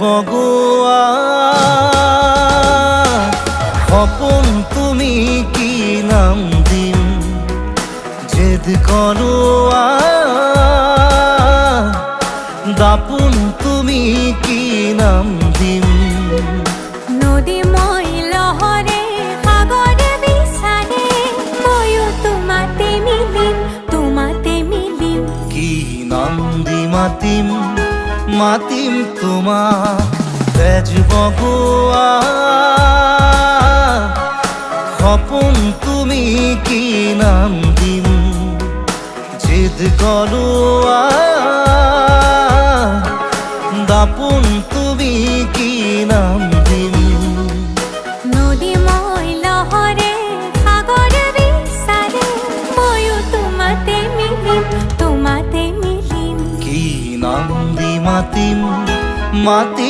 বগোয়া খপন তুমি কি নাম দিম জেদ করোয়া দাপুন তুমি কি নাম দিম নদী মই লহরে সাগরে বিচারে ময়ো তোমাতে মিলিম কি নাম দি মাতিম মাতিম তোমাক তেজ বগোয়া খপন তুমি কি নাম দিম জেদ করোয়া দাপুন তুমি কি নাম দিম নদী মই লহরে সাগরে বিচারে ময়ো তোমাতে মিলিম কি নাম দি মাতিম মাতিম